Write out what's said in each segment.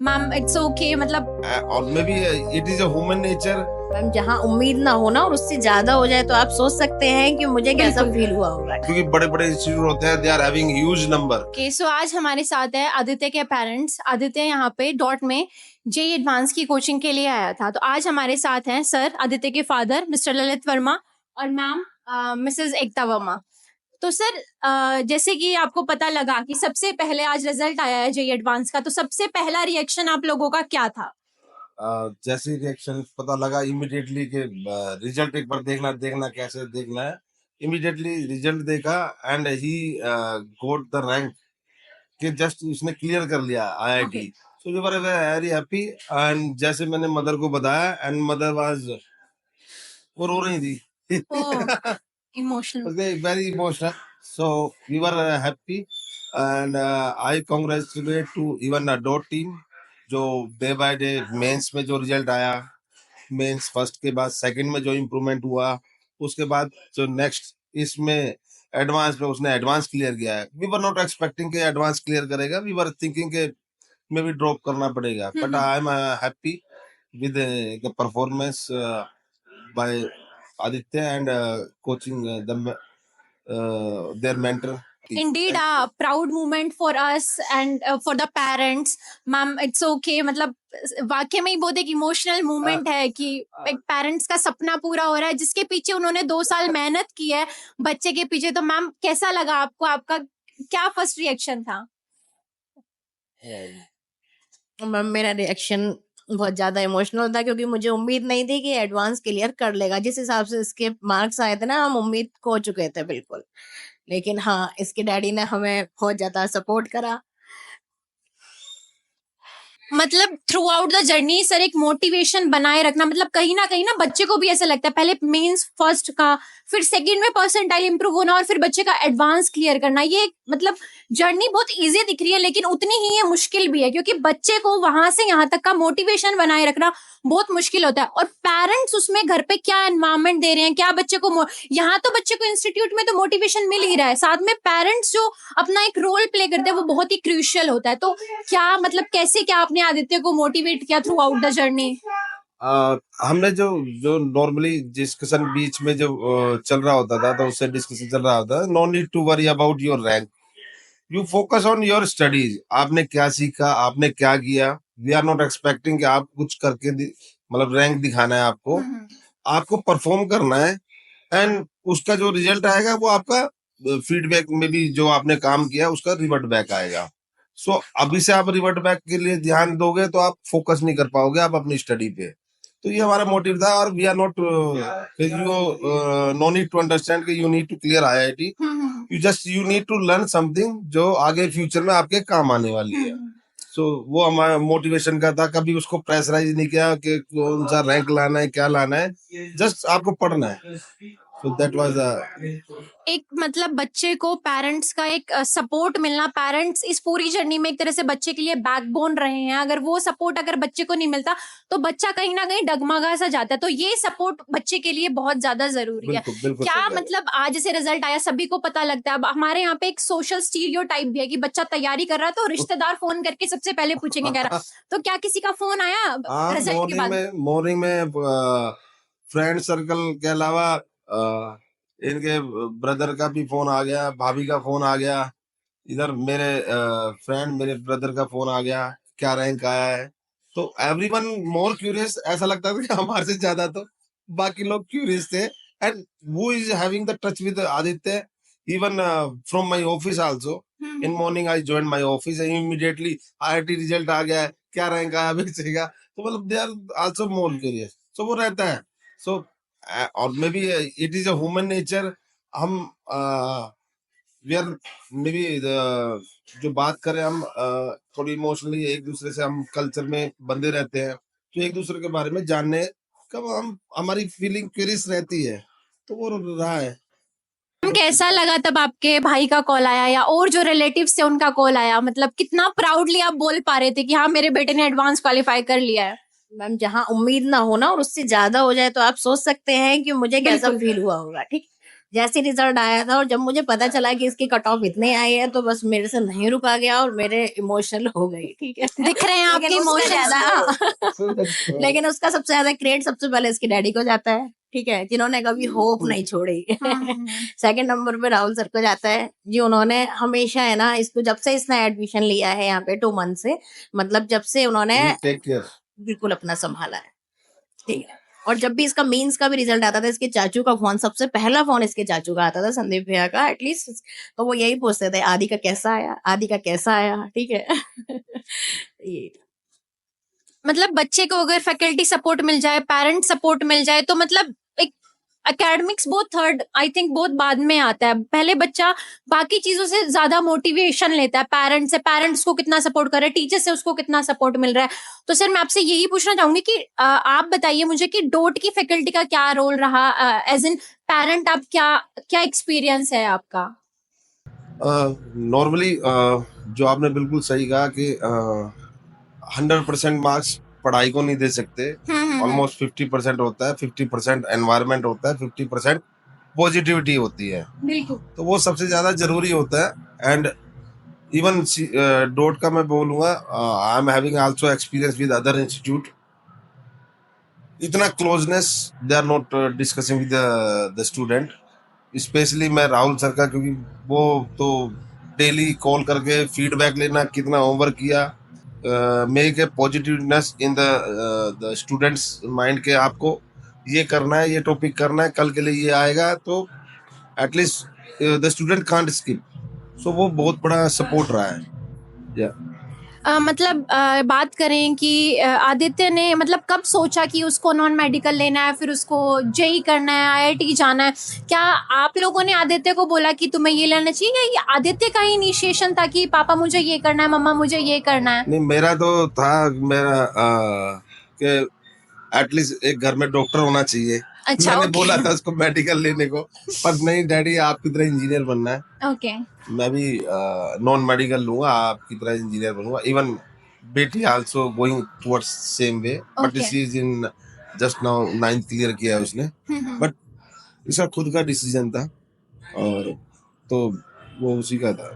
Ma'am it's okay, मतलब और maybe it is a human nature. Ma'am जहाँ उम्मीद ना हो ना और उससे ज्यादा हो जाए तो आप सोच सकते हैं कि मुझे कैसा बिल्कुल। फील हुआ होगा। क्योंकि बड़े बड़े इंस्टीट्यूट होते हैं, they are having huge number. Okay, so आज हमारे साथ है आदित्य के पेरेंट्स। आदित्य यहाँ पे डॉट में जेई एडवांस की कोचिंग के लिए आया था, तो आज हमारे साथ हैं सर आदित्य के फादर मिस्टर ललित वर्मा और मैम मिसेस एकता वर्मा। तो सर जैसे कि आपको पता लगा कि सबसे पहले आज रिजल्ट आया है जेई एडवांस का, तो सबसे पहला रिएक्शन आप लोगों का क्या था? जैसे रिएक्शन पता लगा इमिडिएटली के रिजल्ट एक बार देखना कैसे देखना है। इमिडिएटली रिजल्ट देखा and he got the rank कि जस्ट उसने क्लियर कर लिया IIT. So we were very happy. And जैसे मैंने मदर को बताया एंड मदर वाज, वो रो रही थी। Emotional. Very emotional. So we were happy and I congratulate to even Dot team जो डे बाय डे मेंस में जो रिजल्ट आया, मेंस फर्स्ट के बाद सेकंड में जो इम्प्रूवमेंट हुआ, उसके बाद जो नेक्स्ट इसमें एडवांस में उसने एडवांस क्लियर किया है। वी वर नॉट एक्सपेक्टिंग के एडवांस क्लियर करेगा, वी वर थिंकिंग के मे बी ड्रॉप करना पड़ेगा, but I am happy with the performance by Aditya and coaching their mentor. Indeed a proud moment for us and for the parents. Ma'am it's okay, मतलब वाकई में ही बहुत एक emotional moment है कि एक पेरेंट्स का सपना पूरा हो रहा है जिसके पीछे उन्होंने 2 साल मेहनत की है बच्चे के पीछे। तो मैम कैसा लगा आपको, आपका क्या फर्स्ट रिएक्शन था? मैम मेरा रिएक्शन बहुत ज्यादा इमोशनल था क्योंकि मुझे उम्मीद नहीं थी कि एडवांस क्लियर कर लेगा। जिस हिसाब से इसके मार्क्स आए थे ना, हम उम्मीद खो चुके थे बिल्कुल। लेकिन हाँ, इसके डैडी ने हमें बहुत ज्यादा सपोर्ट करा। मतलब through out the journey sir एक मोटिवेशन बनाए रखना, मतलब कहीं ना बच्चे को भी ऐसा लगता है पहले मेंस फर्स्ट का, फिर सेकंड में परसेंटाइल इंप्रूव होना और फिर बच्चे का एडवांस क्लियर करना। ये मतलब जर्नी बहुत इजी दिख रही है लेकिन उतनी ही ये मुश्किल भी है क्योंकि बच्चे को वहां से यहाँ तक का मोटिवेशन बनाए रखना बहुत मुश्किल होता है। और पेरेंट्स उसमें घर पे क्या एनवायरमेंट दे रहे हैं, क्या बच्चे को यहाँ तो बच्चे को इंस्टीट्यूट में तो मोटिवेशन मिल ही रहा है, साथ में पेरेंट्स जो अपना एक रोल प्ले करते हैं वो बहुत ही क्रूशियल होता है। तो क्या मतलब कैसे क्या आपने आदित्य को मोटिवेट किया थ्रू आउट द जर्नी? हमने जो जो नॉर्मली डिस्कशन बीच में जो चल रहा होता था तो उससे डिस्कशन चल रहा होता था, no need to worry about your rank, you focus on your studies. आपने क्या सीखा, आपने क्या किया। वी आर नॉट एक्सपेक्टिंग कि आप कुछ करके मतलब रैंक दिखाना है आपको, आपको परफॉर्म करना है एंड उसका जो रिजल्ट आएगा वो आपका फीडबैक में भी जो आपने काम किया उसका रिवर्ट बैक आएगा। सो अभी से आप रिवर्ट बैक के लिए ध्यान दोगे तो आप फोकस नहीं कर पाओगे आप अपनी स्टडी पे। तो ये हमारा मोटिव था और we are not no need to understand कि you need to clear IIT, you need to learn something जो आगे फ्यूचर में आपके काम आने वाली है। सो वो हमारा मोटिवेशन का था, कभी उसको प्रेशराइज नहीं किया कि कौन सा रैंक लाना है क्या लाना है, जस्ट आपको पढ़ना है। सो दैट वाज एक मतलब बच्चे को पेरेंट्स का एक सपोर्ट मिलना, पेरेंट्स इस पूरी जर्नी में एक तरह से बच्चे के लिए बैकबोन रहे हैं। अगर वो सपोर्ट अगर बच्चे को नहीं मिलता तो बच्चा कहीं ना कहीं डगमगा सा जाता है। तो ये सपोर्ट बच्चे के लिए बहुत ज्यादा जरूरी है। बिल्कुल क्या मतलब आज जैसे रिजल्ट आया सभी को पता लगता है, अब हमारे यहाँ पे एक सोशल स्टीरियोटाइप भी है कि बच्चा तैयारी कर रहा है तो रिश्तेदार फोन करके सबसे पहले पूछेंगे कह रहा। तो क्या किसी का फोन आया रिजल्ट के बाद? मॉर्निंग में फ्रेंड सर्कल के अलावा इनके ब्रदर का भी फोन आ गया, भाभी का फोन आ गया, इधर मेरे फ्रेंड मेरे ब्रदर का फोन आ गया, क्या रैंक आया है। तो एवरीवन मोर क्यूरियस, ऐसा लगता था कि हमारे से ज्यादा तो बाकी लोग क्यूरियस थे। And who is having the touch with Aditya even from my office also. In morning I join my office and immediately IIT result आ गया है, क्या रैंक आया बच्चे, तो मतलब they are also more curious. So वो रहता है। सो और maybe it is a human nature. हम वी आर मे बी जो बात करें हम थोड़ी इमोशनली एक दूसरे से हम कल्चर में बंधे रहते हैं, तो एक दूसरे के बारे में जानने कब हम हमारी फीलिंग क्यूरियस रहती है, तो वो रहा है। कैसा लगा तब आपके भाई का कॉल आया या और जो रिलेटिव्स थे उनका कॉल आया, मतलब कितना प्राउडली आप बोल पा रहे थे कि हाँ मेरे बेटे ने एडवांस क्वालिफाई कर लिया है? मैम जहाँ उम्मीद ना हो ना और उससे ज्यादा हो जाए तो आप सोच सकते हैं कि मुझे कैसा बिल्कुल। फील हुआ होगा। ठीक, जैसे रिजल्ट आया था और जब मुझे पता चला कि इसकी कट ऑफ इतने आई है तो बस मेरे से नहीं रुका गया और मेरे इमोशनल हो गई, ठीक है। दिख रहे हैं आपके लेकिन उसका इमोशंस। ज्यादा लेकिन उसका सबसे ज्यादा क्रेडिट सबसे पहले इसके डैडी को जाता है, ठीक है, जिन्होंने कभी होप नहीं छोड़ी। सेकंड नंबर पे राहुल सर को जाता है जी, उन्होंने हमेशा है ना इसको, जब से इसने एडमिशन लिया है यहाँ पे 2 मंथ से, मतलब जब से उन्होंने टेक केयर। बिल्कुल अपना संभाला है, ठीक है। और जब भी इसका मेंस का भी रिजल्ट आता था, इसके चाचू का फोन, सबसे पहला फोन इसके चाचू का आता था, संदीप भैया का एटलीस्ट, तो वो यही पूछते थे आदि का कैसा आया, आदि का कैसा आया, ठीक है। ये मतलब बच्चे को अगर फैकल्टी सपोर्ट मिल जाए, पेरेंट सपोर्ट मिल जाए, तो मतलब एक एकेडमिक्स बहुत थर्ड, आई थिंक बहुत बाद में आता है। पहले बच्चा बाकी चीजों से ज्यादा मोटिवेशन लेता है पेरेंट्स से, पेरेंट्स को कितना सपोर्ट कर रहे हैं, टीचर से उसको कितना सपोर्ट मिल रहा है। तो सर मैं आपसे यही पूछना चाहूंगी कि आप बताइए मुझे कि डोट की फैकल्टी का क्या रोल रहा एज इन पेरेंट, आप क्या एक्सपीरियंस है आपका? नॉर्मली जो आपने बिल्कुल सही कहा कि 100% मार्क्स पढ़ाई को नहीं दे सकते। ऑलमोस्ट 50% होता है, 50% एनवायरनमेंट होता है, 50% पॉजिटिविटी होती है, बिल्कुल। तो वो सबसे ज्यादा जरूरी होता है। एंड इवन डोट का मैं बोलूंगा, I am having also experience with other institute. इतना closeness they are not discussing with the student, specially मैं राहुल सर का, क्योंकि वो तो डेली कॉल करके फीडबैक लेना, कितना होमवर्क किया, make a positiveness in the students mind के आपको ये करना है, ये टॉपिक करना है, कल के लिए ये आएगा, तो at least the student can't skip. So वो बहुत बड़ा सपोर्ट रहा है। मतलब बात करें कि आदित्य ने मतलब कब सोचा कि उसको नॉन मेडिकल लेना है, फिर उसको जेई करना है, आईआईटी जाना है? क्या आप लोगों ने आदित्य को बोला कि तुम्हें ये लेना चाहिए, या ये आदित्य का ही इनिशिएशन था कि पापा मुझे ये करना है, मम्मा मुझे ये करना है? नहीं, मेरा तो था मेरा कि एटलीस्ट एक घर में डॉक्टर होना चाहिए। अच्छा, मैंने ओके। बोला था उसको मेडिकल लेने को, पर नहीं डैडी आपकी तरह इंजीनियर बनना है। ओके। मैं भी नॉन मेडिकल लूंगा, आपकी तरह इंजीनियर बनूंगा। इवन बेटी also going towards same way, but Okay. She is in just now 9th clear किया है उसने, बट इसका खुद का डिसीजन था, और तो वो उसी का था।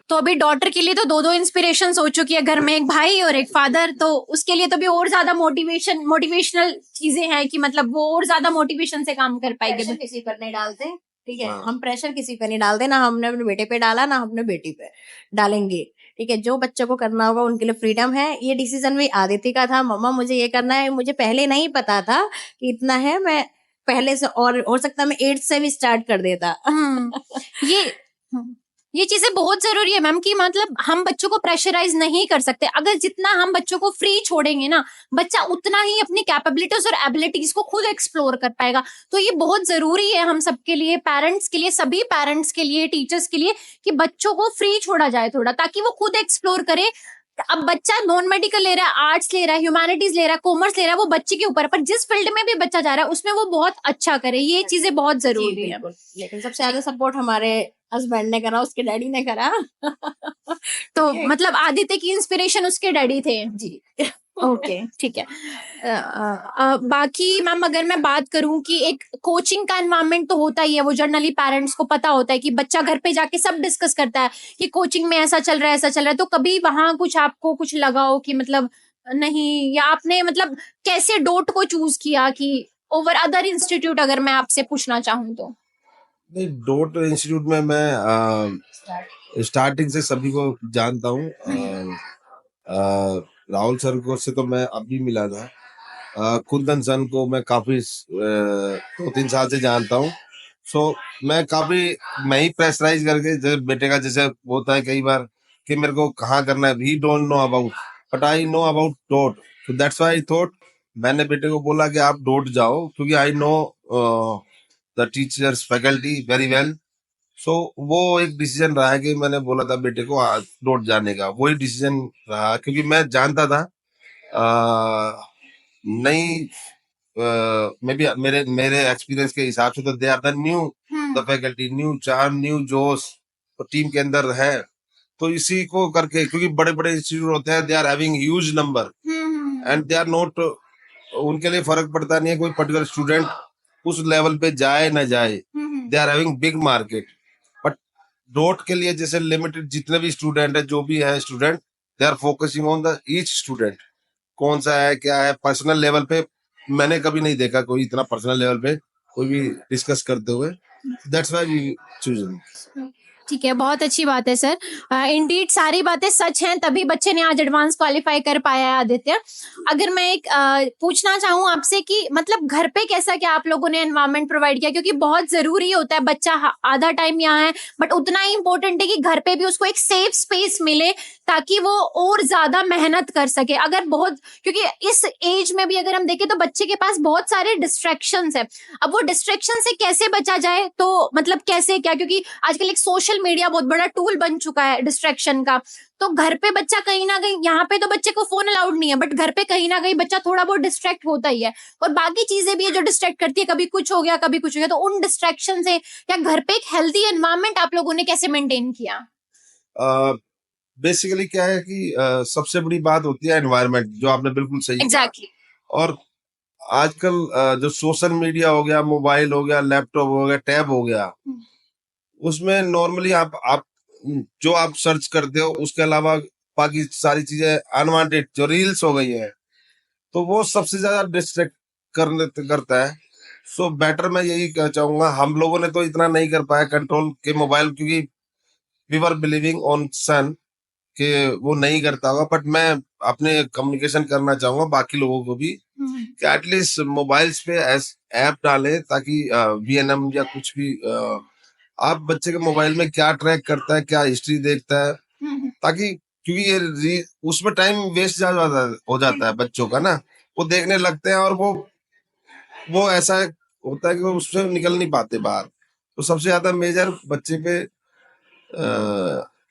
तो अभी डॉटर के लिए तो 2 इंस्पिरेशन हो चुकी है घर में, एक भाई और एक फादर, तो उसके लिए तो भी और ज्यादा मोटिवेशनल चीजें हैं कि मतलब वो और ज्यादा मोटिवेशन से काम कर पाएगी। प्रेशर किसी पर नहीं डालते, ठीक है, हाँ। हम प्रेशर किसी पे नहीं डालते, ना हमने अपने बेटे पे डाला, ना अपने बेटी पे डालेंगे, ठीक है। जो बच्चों को करना होगा उनके लिए फ्रीडम है। ये डिसीजन भी आदित्य का था, मम्मा मुझे ये करना है, मुझे पहले नहीं पता था कि इतना है, मैं पहले से, और हो सकता है मैं 8th से भी स्टार्ट कर देता। ये चीजें बहुत जरूरी है मैम, कि मतलब हम बच्चों को प्रेशराइज नहीं कर सकते। अगर जितना हम बच्चों को फ्री छोड़ेंगे ना, बच्चा उतना ही अपनी कैपेबिलिटीज और एबिलिटीज को खुद एक्सप्लोर कर पाएगा। तो ये बहुत जरूरी है हम सबके लिए, पेरेंट्स के लिए, सभी पेरेंट्स के लिए, टीचर्स के लिए, कि बच्चों को फ्री छोड़ा जाए थोड़ा, ताकि वो खुद एक्सप्लोर करे। अब बच्चा नॉन मेडिकल ले रहा है, आर्ट्स ले रहा है, ह्यूमैनिटीज ले रहा है, कॉमर्स ले रहा है, वो बच्चे के ऊपर है, पर जिस फील्ड में भी बच्चा जा रहा है उसमें वो बहुत अच्छा करे। ये चीजें बहुत जरूरी है। लेकिन सबसे ज्यादा सपोर्ट हमारे हस्बैंड ने करा, उसके डैडी ने करा। तो मतलब आदित्य की इंस्पिरेशन उसके डैडी थे जी। ओके, ठीक है। बाकी मैम अगर मैं बात करूं कि एक कोचिंग का एनवायरनमेंट तो होता ही है, वो जनरली पेरेंट्स को पता होता है कि बच्चा घर पे जाके सब डिस्कस करता है कि कोचिंग में ऐसा चल रहा है, ऐसा चल रहा है। तो कभी वहां कुछ आपको कुछ लगा हो कि मतलब नहीं, या आपने मतलब कैसे डोट को चूज किया कि ओवर अदर इंस्टीट्यूट, अगर मैं आपसे पूछना चाहूँ तो? नहीं, डोट इंस्टीट्यूट में मैं स्टार्टिंग से सभी को जानता हूँ। राहुल सर को से तो मैं अभी मिला था, कुंदन सन को मैं काफी 2-3 साल से जानता हूँ। सो मैं काफी, मैं ही प्रेशराइज करके, जैसे बेटे का जैसे होता है कई बार कि मेरे को कहाँ करना है, he don't know about, but I know about dot, so that's why I thought, मैंने बेटे को बोला कि आप डोट जाओ, क्योंकि I know the teachers faculty very well. So वो एक डिसीजन रहा है कि मैंने बोला था बेटे को डोट जाने का, वही डिसीजन रहा, क्योंकि मैं जानता था नहीं, मे बी मेरे एक्सपीरियंस के हिसाब से तो they are the new, the faculty new charm, new जोश तो टीम के अंदर है। तो इसी को करके, क्योंकि बड़े बड़े इंस्टीट्यूट होते हैं, they are having huge number and they are not, उनके लिए फर्क पड़ता नहीं है कोई पर्टिकुलर स्टूडेंट उस लेवल पे जाए ना जाए, they are having big market, but Dot के लिए जैसे लिमिटेड जितने भी स्टूडेंट है, जो भी है student, they are focusing on the each student, कौन सा है क्या है। पर्सनल लेवल पे मैंने कभी नहीं देखा कोई इतना पर्सनल लेवल पे कोई भी डिस्कस करते हुए, दैट्स व्हाई वी चूजिंग। ठीक है, बहुत अच्छी बात है सर। इंडीड सारी बातें सच हैं, तभी बच्चे ने आज एडवांस क्वालिफाई कर पाया है आदित्य। अगर मैं एक पूछना चाहूँ आपसे कि मतलब घर पे कैसा क्या आप लोगों ने एनवायरनमेंट प्रोवाइड किया, क्योंकि बहुत जरूरी होता है, बच्चा आधा टाइम यहाँ है बट उतना ही इम्पोर्टेंट है कि घर पे भी उसको एक सेफ स्पेस मिले ताकि वो और ज्यादा मेहनत कर सके। अगर बहुत, क्योंकि इस एज में भी अगर हम देखें तो बच्चे के पास बहुत सारे डिस्ट्रैक्शंस है, अब वो डिस्ट्रैक्शन से कैसे बचा जाए, तो मतलब कैसे क्या, क्योंकि आजकल एक सोशल मीडिया बहुत बड़ा टूल बन चुका है डिस्ट्रैक्शन का। तो घर पे बच्चा कहीं ना कहीं, यहाँ पे तो बच्चे को फोन अलाउड नहीं है बट घर पे कहीं ना कहीं बच्चा थोड़ा बहुत डिस्ट्रैक्ट होता ही है, और बाकी चीजें भी है जो डिस्ट्रैक्ट करती है, कभी कुछ हो गया कभी कुछ हो गया। तो उन डिस्ट्रैक्शन से या घर पे एक हेल्दी एनवायरनमेंट आप लोगों ने कैसे मेंटेन किया? बेसिकली क्या है कि सबसे बड़ी बात होती है एनवायरनमेंट, जो आपने बिल्कुल सही एग्जैक्टली। और आजकल जो सोशल मीडिया हो गया, मोबाइल हो गया, लैपटॉप हो गया, टैब हो गया, उसमें नॉर्मली आप जो आप सर्च करते हो उसके अलावा बाकी सारी चीजें अनवांटेड जो रील्स हो गई है, तो वो सबसे ज्यादा डिस्ट्रैक्ट करता है। सो बेटर मैं यही चाहूंगा, हम लोगों ने तो इतना नहीं कर पाया कंट्रोल के मोबाइल, क्योंकि वी वर बिलीविंग ऑन सन कि वो नहीं करता होगा, बट मैं अपने कम्युनिकेशन करना चाहूंगा बाकी लोगों को भी कि एटलीस्ट मोबाइल्स पे ऐप डालें ताकि वीएनएम या कुछ भी आप बच्चे के मोबाइल में क्या ट्रैक करता है, क्या हिस्ट्री देखता है, ताकि क्योंकि ये उसमें टाइम वेस्ट हो जाता है बच्चों का ना, वो देखने लगते हैं और वो ऐसा होता है कि वो उससे निकल नहीं पाते बाहर। तो सबसे ज्यादा मेजर बच्चे पे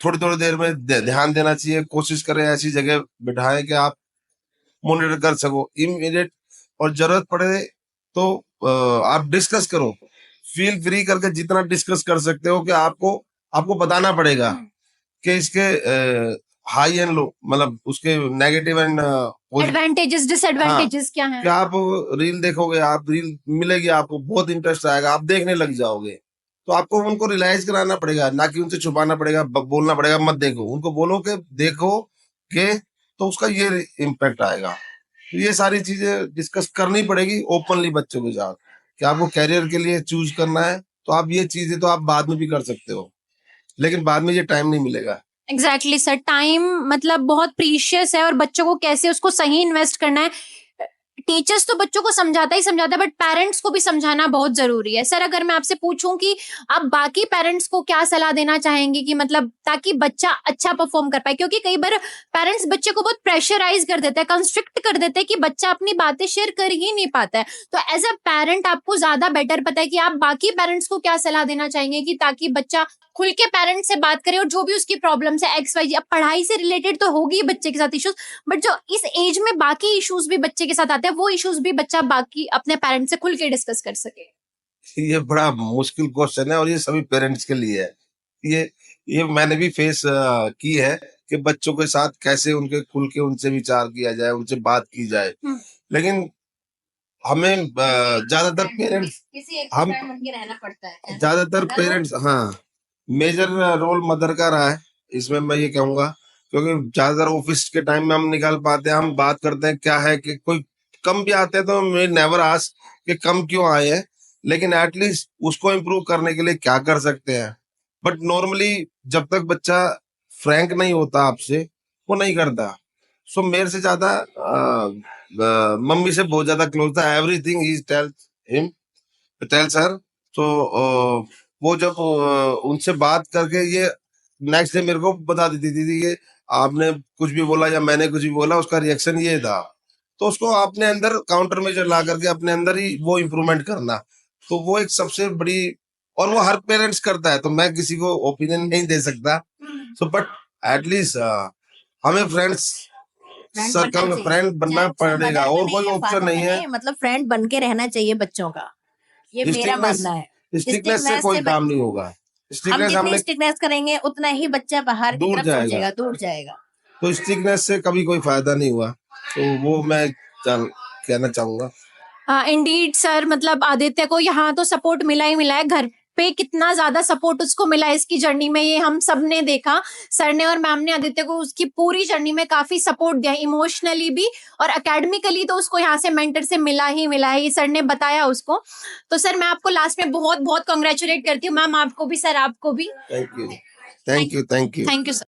थोड़ी थोड़ी देर में ध्यान देना चाहिए, कोशिश करें ऐसी जगह बिठाएं कि आप मॉनिटर कर सको इमीडिएट, और जरूरत पड़े तो आप डिस्कस करो, फील फ्री करके जितना डिस्कस कर सकते हो कि आपको बताना पड़ेगा कि इसके हाई एंड लो, मतलब उसके नेगेटिव एंड एडवांटेजेस डिसएडवांटेजेस क्या हैं। कि आप रील देखोगे, आप रील मिलेगी, आपको बहुत इंटरेस्ट आएगा, आप देखने लग जाओगे, तो आपको उनको रियलाइज कराना पड़ेगा, ना कि उनसे छुपाना पड़ेगा, बोलना पड़ेगा मत देखो, उनको बोलो कि देखो के, तो उसका ये इम्पैक्ट आएगा। तो ये सारी चीजें डिस्कस करनी पड़ेगी ओपनली बच्चों के साथ कि आपको कैरियर के लिए चूज करना है, तो आप ये चीजें तो आप बाद में भी कर सकते हो, लेकिन बाद में ये टाइम नहीं मिलेगा। एग्जैक्टली सर, टाइम मतलब बहुत प्रीशियस है और बच्चों को कैसे उसको सही इन्वेस्ट करना है, टीचर्स तो बच्चों को समझाता है बट पेरेंट्स को भी समझाना बहुत जरूरी है। सर अगर मैं आपसे पूछूं कि आप बाकी पेरेंट्स को क्या सलाह देना चाहेंगे कि मतलब ताकि बच्चा अच्छा परफॉर्म कर पाए, क्योंकि कई बार पेरेंट्स बच्चे को बहुत प्रेशराइज कर देते हैं, कंस्ट्रिक्ट कर देते हैं कि बच्चा अपनी बातें शेयर कर ही नहीं पाता है। तो एज अ पेरेंट आपको ज्यादा बेटर पता है कि आप बाकी पेरेंट्स को क्या सलाह देना चाहेंगे कि ताकि बच्चा खुल के पेरेंट्स से बात करे और जो भी उसकी प्रॉब्लम्स है XYZ, अब पढ़ाई से रिलेटेड तो होगी बच्चे के साथ इश्यूज, बट जो इस एज में बाकी इश्यूज भी बच्चे के साथ आते हैं वो इश्यूज भी बच्चा बाकी अपने पेरेंट्स से खुल के डिस्कस कर सके। ये बड़ा मुश्किल क्वेश्चन है और ये सभी पेरेंट्स के लिए है। ये मैंने भी फेस की है कि बच्चों के साथ कैसे उनके खुल के उनसे विचार किया जाए, उनसे बात की जाए, लेकिन हमें ज्यादातर पेरेंट्स हम रहना पड़ता है, ज्यादातर पेरेंट्स मेजर रोल मदर का रहा है इसमें, मैं ये कहूंगा, क्योंकि ज्यादातर ऑफिस के टाइम में हम निकाल पाते हैं, हम बात करते हैं क्या है कि कोई कम भी आते हैं तो मैं नेवर आस्क कि कम क्यों आए हैं, लेकिन एटलीस्ट उसको इम्प्रूव करने के लिए क्या कर सकते हैं। बट नॉर्मली जब तक बच्चा फ्रैंक नहीं होता आपसे, वो नहीं करता। सो मेरे से ज्यादा मम्मी से बहुत ज्यादा क्लोज था, एवरीथिंग ही टेल्स हर। तो वो जब उनसे बात करके ये नेक्स्ट डे मेरे को बता देती थी कि आपने कुछ भी बोला या मैंने कुछ भी बोला, उसका रिएक्शन ये था, तो उसको अपने अंदर काउंटर मेजर ला करके अपने अंदर ही वो इम्प्रूवमेंट करना, तो वो एक सबसे बड़ी, और वो हर पेरेंट्स करता है, तो मैं किसी को ओपिनियन नहीं दे सकता। सो बट एटलीस्ट हमें फ्रेंड्स सर्कल फ्रेंड बनना पड़ेगा, और कोई ऑप्शन नहीं है। मतलब फ्रेंड बन के रहना चाहिए बच्चों का, ये मेरा मानना है। स्ट्रिक्टनेस से कोई काम नहीं होगा, हम जितनी स्ट्रिक्टनेस करेंगे उतना ही बच्चा बाहर दूर जाएगा, दूर जाएगा। तो स्ट्रिक्टनेस से कभी कोई फायदा नहीं हुआ, तो वो मैं कहना चाहूंगा। इंडीड सर, मतलब आदित्य को यहाँ तो सपोर्ट मिला ही मिला है, घर पे कितना ज्यादा सपोर्ट उसको मिला इसकी जर्नी में, ये हम सब ने देखा। सर ने और मैम ने आदित्य को उसकी पूरी जर्नी में काफी सपोर्ट दिया, इमोशनली भी और एकेडमिकली तो उसको यहाँ से मेंटर से मिला ही है, ये सर ने बताया उसको। तो सर मैं आपको लास्ट में बहुत बहुत कॉन्ग्रेचुलेट करती हूँ, मैम आपको भी, सर आपको भी। Thank you, thank you, thank you. Thank you sir.